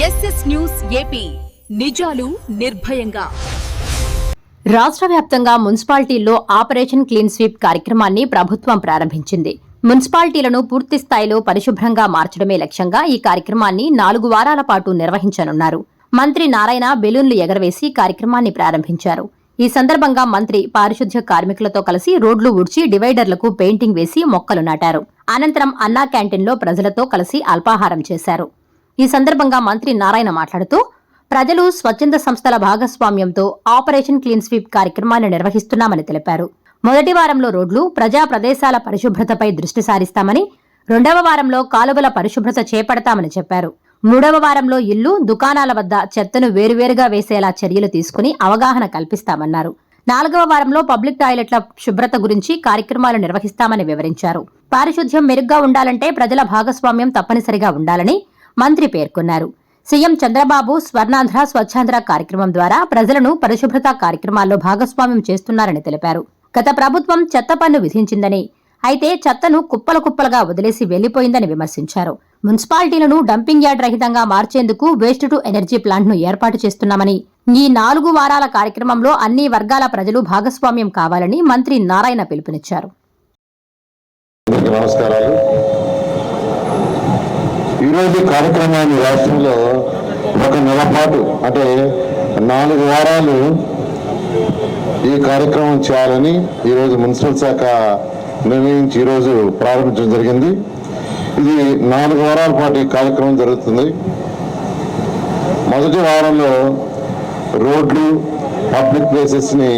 SS news AP నిజాలు నిర్భయంగా. రాష్ట్ర వ్యాప్తంగా మున్సిపాలిటీల్లో ఆపరేషన్ క్లీన్ స్వీప్ కార్యక్రమాన్ని ప్రభుత్వం ప్రారంభించింది. మున్సిపాలిటీలను పూర్తి స్థాయిలో పరిశుభ్రంగా మార్చడమే లక్ష్యంగా ఈ కార్యక్రమాన్ని 4 వారాల పాటు నిర్వహించనున్నారు. మంత్రి నారాయణ బెలూన్లు ఎగరవేసి కార్యక్రమాన్ని ప్రారంభించారు. ఈ సందర్భంగా మంత్రి పారిశుధ్య కార్మికులతో కలిసి రోడ్లు ఊడ్చి డివైడర్లకు పెయింటింగ్ వేసి మొక్కలు నాటారు. అనంతరం అన్నా క్యాంటీన్లో ప్రజలతో కలిసి అల్పాహారం చేశారు. ఈ సందర్భంగా మంత్రి నారాయణ మాట్లాడుతూ, ప్రజలు స్వచ్ఛంద సంస్థల భాగస్వామ్యంతో ఆపరేషన్ క్లీన్ స్వీప్ కార్యక్రమాన్ని నిర్వహిస్తున్నామని తెలిపారు. మొదటి వారంలో రోడ్లు, ప్రజా ప్రదేశాల పరిశుభ్రతపై దృష్టి సారిస్తామని, 2వ వారంలో కాలువల పరిశుభ్రత చేపడతామని చెప్పారు. 3వ వారంలో ఇల్లు, దుకాణాల వద్ద చెత్తను వేరువేరుగా వేసేలా చర్యలు తీసుకుని అవగాహన కల్పిస్తామన్నారు. 4వ వారంలో పబ్లిక్ టాయిలెట్ల శుభ్రత గురించి కార్యక్రమాలు నిర్వహిస్తామని వివరించారు. పారిశుధ్యం మెరుగ్గా ఉండాలంటే ప్రజల భాగస్వామ్యం తప్పనిసరిగా ఉండాలని మంత్రి పేర్కొన్నారు. సీఎం చంద్రబాబు స్వర్ణాంధ్ర స్వచ్ఛాంధ్ర కార్యక్రమం ద్వారా ప్రజలను పరిశుభ్రత కార్యక్రమాల్లో భాగస్వామ్యం చేస్తున్నారని తెలిపారు. గత ప్రభుత్వం చెత్త పన్ను విధించిందని, అయితే చెత్తను కుప్పల కుప్పలుగా వదిలేసి వెళ్లిపోయిందని విమర్శించారు. మున్సిపాలిటీలను డంపింగ్ యార్డ్ రహితంగా మార్చేందుకు వేస్ట్ టు ఎనర్జీ ప్లాంట్ను ఏర్పాటు చేస్తున్నామని, ఈ 4 వారాల కార్యక్రమంలో అన్ని వర్గాల ప్రజలు భాగస్వామ్యం కావాలని మంత్రి నారాయణ పిలుపునిచ్చారు. ఈరోజు కార్యక్రమాన్ని రాష్ట్రంలో ఒక నెల పాటు అంటే 4 వారాలు ఈ కార్యక్రమం చేయాలని ఈరోజు మున్సిపల్ శాఖ నిర్ణయించి ఈరోజు ప్రారంభించడం జరిగింది. ఇది 4 వారాల పాటు ఈ కార్యక్రమం జరుగుతుంది. మొదటి వారంలో రోడ్లు, పబ్లిక్ ప్లేసెస్ని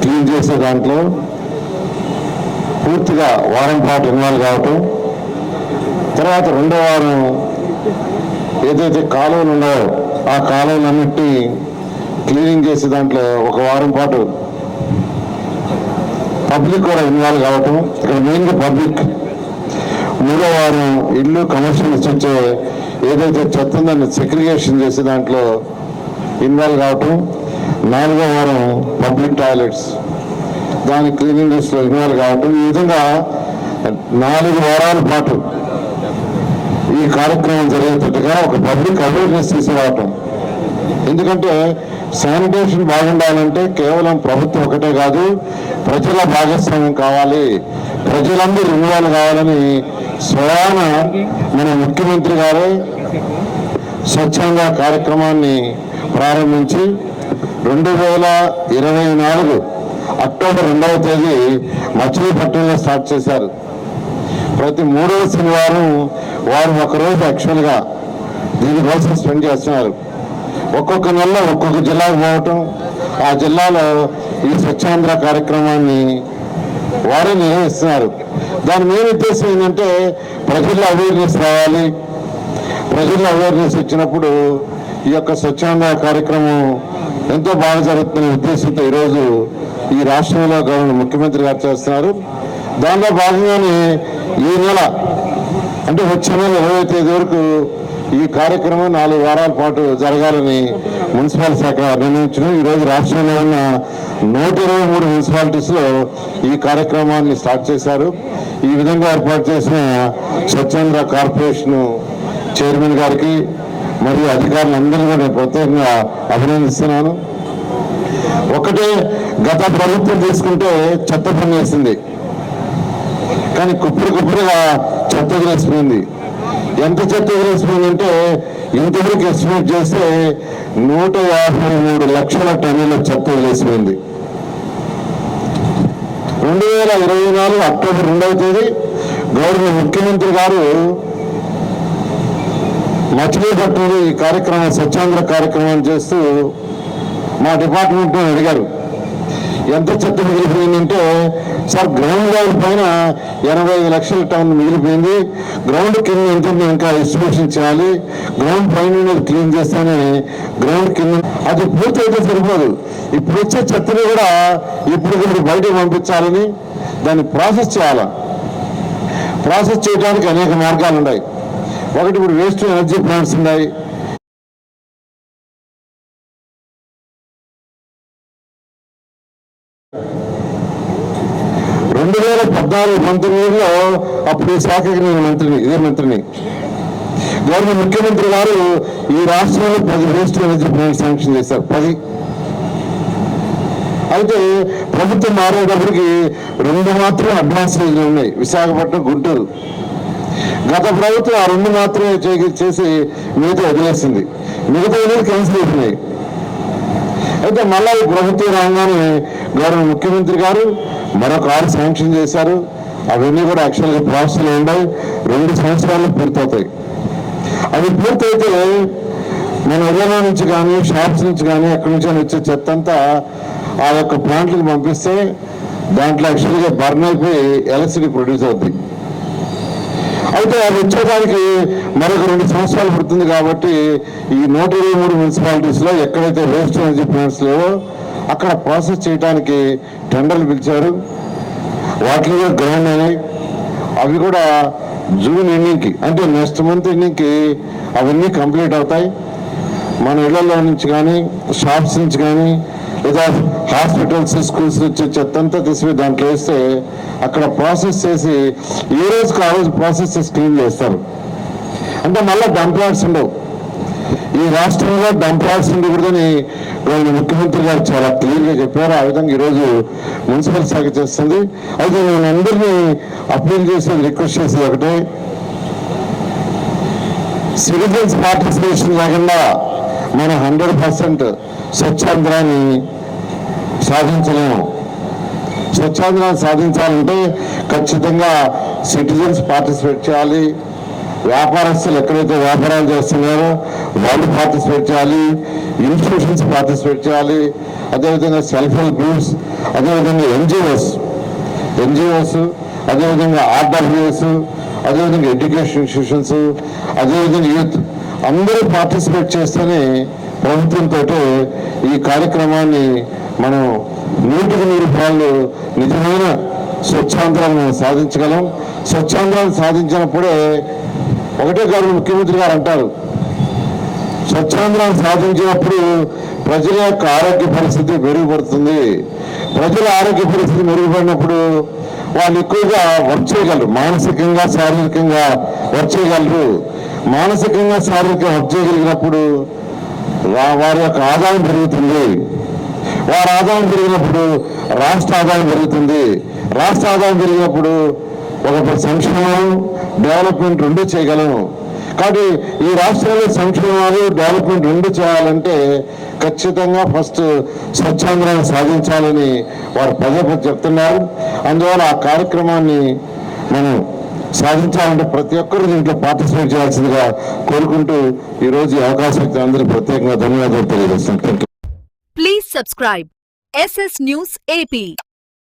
క్లీన్ చేసే దాంట్లో పూర్తిగా వారం పాటు ఇన్వాల్వ్ కావటం, తర్వాత 2వ వారం ఏదైతే కాలువలు ఉన్నాయో ఆ కాలువలన్నింటినీ క్లీనింగ్ చేసే దాంట్లో ఒక వారం పాటు పబ్లిక్ కూడా ఇన్వాల్వ్ కావటం, ఇక్కడ మెయిన్గా పబ్లిక్. 3వ వారం ఇల్లు, కమర్షియల్ వచ్చే ఏదైతే చెత్త ఉందని సెగ్రిగేషన్ చేసే దాంట్లో ఇన్వాల్వ్ కావటం, 4వ వారం పబ్లిక్ టాయిలెట్స్ దాని క్లీనింగ్ లిస్ట్లో ఇన్వాల్వ్ కావటం. ఈ విధంగా 4 వారాల పాటు ఈ కార్యక్రమం జరిగేటట్టుగా ఒక పబ్లిక్ అవేర్నెస్ తీసుకురావటం. ఎందుకంటే శానిటేషన్ బాగుండాలంటే కేవలం ప్రభుత్వం ఒకటే కాదు, ప్రజల భాగస్వామ్యం కావాలి, ప్రజలందరూ ఇన్వాల్వ్ కావాలని స్వయాన మన ముఖ్యమంత్రి గారు స్వచ్ఛంగా కార్యక్రమాన్ని ప్రారంభించి 2024 అక్టోబర్ 2వ తేదీ మచిలీపట్నంలో స్టార్ట్ చేశారు. ప్రతి 3వ శనివారం వారు ఒకరోజు యాక్చువల్గా దీనికోసం స్పెండ్ చేస్తున్నారు. ఒక్కొక్క నెలలో ఒక్కొక్క జిల్లాకు పోవటం, ఆ జిల్లాలో ఈ స్వచ్ఛాంధ్ర కార్యక్రమాన్ని వారే నిర్వహిస్తున్నారు. దాని మెయిన్ ఉద్దేశం ఏంటంటే ప్రజల్లో అవేర్నెస్ రావాలి. ప్రజల్లో అవేర్నెస్ ఇచ్చినప్పుడు ఈ యొక్క స్వచ్ఛాంధ్ర కార్యక్రమం ఎంతో బాగా జరుగుతున్న ఉద్దేశంతో ఈరోజు ఈ రాష్ట్రంలో గవర్నర్ ముఖ్యమంత్రి గారు చేస్తున్నారు. దానిలో భాగంగానే ఈ నెల అంటే వచ్చే నెల 20వ తేదీ వరకు ఈ కార్యక్రమం 4 వారాల పాటు జరగాలని మున్సిపల్ శాఖ నిర్ణయించిన. ఈరోజు రాష్ట్రంలో ఉన్న 123 మున్సిపాలిటీస్లో ఈ కార్యక్రమాన్ని స్టార్ట్ చేశారు. ఈ విధంగా ఏర్పాటు చేసిన స్వచ్ఛంద కార్పొరేషన్ చైర్మన్ గారికి మరియు అధికారులందరినీ కూడా నేను ప్రత్యేకంగా అభినందిస్తున్నాను. ఒకటే, గత ప్రభుత్వం తీసుకుంటే చెత్త పని వేసింది, కానీ కుప్పలుగా చెత్త వదిలేసిపోయింది. ఎంత చెత్త వదిలేసిపోయిందంటే ఇంతవరకు ఎస్టిమేట్ చేస్తే 153 లక్షల టన్నుల చెత్త వదిలేసిపోయింది. 2024 అక్టోబర్ 2వ తేదీ గవర్నర్ ముఖ్యమంత్రి గారు మచిలీపట్నంలో ఈ కార్యక్రమం స్వచ్ఛాంధ్ర కార్యక్రమం చేస్తూ మా డిపార్ట్మెంట్ అడిగారు, ఎంత చెత్త మిగిలిపోయిందంటే, సార్ గ్రౌండ్ లెవెల్ పైన 85 లక్షల టన్ను మిగిలిపోయింది, గ్రౌండ్ కింద ఎంత ఇంకా ఎస్టిమేషన్ చేయాలి, గ్రౌండ్ పైన క్లీన్ చేస్తేనే గ్రౌండ్ కింద అది పూర్తయితే సరిపోదు. ఇప్పుడు వచ్చే చెత్తని కూడా ఇప్పుడు బయటకు పంపించాలని దాన్ని ప్రాసెస్ చేయాలి. ప్రాసెస్ చేయడానికి అనేక మార్గాలు ఉన్నాయి. ఒకటి, ఇప్పుడు వేస్ట్ ఎనర్జీ ప్లాంట్స్ ఉన్నాయి. 2014-19లో అప్పుడు ఈ శాఖకి నేను ఇదే మంత్రిని గౌరవ ముఖ్యమంత్రి గారు ఈ రాష్ట్రంలో 10 వేస్ట్ ఎనర్జీ ప్లాంట్ శాంక్షన్ చేశారు. 10. అయితే ప్రభుత్వం మారేటప్పటికి 2 మాత్రమే అడ్వాన్స్ స్టేజ్లో ఉన్నాయి, విశాఖపట్నం, గుంటూరు. గత ప్రభుత్వం ఆ 2 మాత్రమే చేసి మిగతా వదిలేసింది, మిగతా క్యాన్సిల్ అయిపోయినాయి. అయితే మళ్ళా ఈ ప్రభుత్వం రాగానే గౌరవ ముఖ్యమంత్రి గారు మరొక 6 శాంక్షన్ చేశారు. అవన్నీ కూడా యాక్చువల్గా ప్రాసెస్లో ఉన్నాయి, 2 సంవత్సరాల్లో పూర్తవుతాయి. అది పూర్తయితే మన ఇళ్ల నుంచి కానీ షాప్స్ నుంచి కానీ అక్కడి నుంచి వచ్చే చెత్త అంతా ఆ యొక్క ప్లాంట్లకు పంపిస్తే దాంట్లో యాక్చువల్గా బర్న్ అయిపోయి ఎలక్ట్రిసిటీ ప్రొడ్యూస్ అవుతుంది. అయితే అది వచ్చేదానికి మరొక 2 సంవత్సరాలు పడుతుంది. కాబట్టి ఈ 123 మున్సిపాలిటీస్లో ఎక్కడైతే వేస్ట్ ఎనర్జీ ప్లాంట్స్ లేవో అక్కడ ప్రాసెస్ చేయడానికి టెండర్లు పిలిచారు. వాటిని కూడా గ్రౌండ్ అయినాయి. అవి కూడా జూన్ ఎండింగ్కి, అంటే నెక్స్ట్ మంత్ ఎండింగ్కి అవన్నీ కంప్లీట్ అవుతాయి. మన ఇళ్లలో నుంచి కానీ షాప్స్ నుంచి కానీ లేదా హాస్పిటల్స్, స్కూల్స్ నుంచి చెత్త అంతా తీసిపోయి దాంట్లో వేస్తే అక్కడ ప్రాసెస్ చేసి ఏ రోజుకి ఆ రోజు ప్రాసెస్ చేసి క్లీన్ చేస్తారు. అంటే మళ్ళీ డంప్ యార్డ్స్ ఉండవు. ఈ రాష్ట్రంలో డంప్ యార్డ్స్ ఉండకూడదని ముఖ్యమంత్రి గారు చాలా క్లియర్గా చెప్పారు. ఆ విధంగా ఈరోజు మున్సిపల్ శాఖ చేస్తుంది. అయితే నేను అందరినీ అప్పీల్ చేసేది, రిక్వెస్ట్ చేసేది ఒకటే, సిటిజన్స్ పార్టిసిపేషన్ లేకుండా మనం 100% స్వచ్ఛాంధ్రాన్ని సాధించలేము. స్వచ్ఛాంధ్రాన్ని సాధించాలంటే ఖచ్చితంగా సిటిజన్స్ పార్టిసిపేట్ చేయాలి. వ్యాపారస్తులు ఎక్కడైతే వ్యాపారాలు చేస్తున్నారో వాళ్ళు పార్టిసిపేట్ చేయాలి, ఇన్స్టిట్యూషన్స్ పార్టిసిపేట్ చేయాలి, అదేవిధంగా సెల్ఫ్ హెల్ప్ గ్రూప్స్, అదేవిధంగా ఎన్జిఓస్, అదేవిధంగా ఆర్డబ్ల్యూఎస్, అదేవిధంగా ఎడ్యుకేషన్ ఇన్స్టిట్యూషన్స్, అదేవిధంగా యూత్ అందరూ పార్టిసిపేట్ చేస్తేనే ప్రభుత్వంతో ఈ కార్యక్రమాన్ని మనం 100% నిజమైన స్వచ్ఛాంధ్రాన్ని సాధించగలం. స్వచ్ఛాంధ్రాన్ని సాధించినప్పుడే ఒకటే గౌరవ ముఖ్యమంత్రి గారు అంటారు, స్వచ్ఛాంధ్రాన్ని సాధించినప్పుడు ప్రజల యొక్క ఆరోగ్య పరిస్థితి మెరుగుపడుతుంది. ప్రజల ఆరోగ్య పరిస్థితి మెరుగుపడినప్పుడు వాళ్ళు ఎక్కువగా వర్క్ చేయగలరు, మానసికంగా శారీరకంగా వర్క్ చేయగలరు. మానసికంగా శారీరకంగా వర్క్ చేయగలిగినప్పుడు వారి యొక్క ఆదాయం పెరుగుతుంది. వారి ఆదాయం పెరిగినప్పుడు రాష్ట్ర ఆదాయం పెరుగుతుంది. రాష్ట్ర ఆదాయం పెరిగినప్పుడు ఒక సంక్షేమం, డెవలప్మెంట్ 2 చేయగలం. కాబట్టి ఈ రాష్ట్రంలో సంక్షేమాలు, డెవలప్మెంట్ 2 చేయాలంటే ఖచ్చితంగా ఫస్ట్ స్వచ్ఛాంధ్రాన్ని సాధించాలని వారు పదే చెప్తున్నారు. అందువల్ల ఆ కార్యక్రమాన్ని మనం సాధించాలంటే ప్రతి ఒక్కరు దీంట్లో పార్టిసిపేట్ చేయాల్సిందిగా కోరుకుంటూ ఈరోజు ఈ అవకాశం ఇచ్చిన అందరికీ ప్రత్యేకంగా ధన్యవాదాలు తెలియజేస్తాను. Please subscribe SS News AP.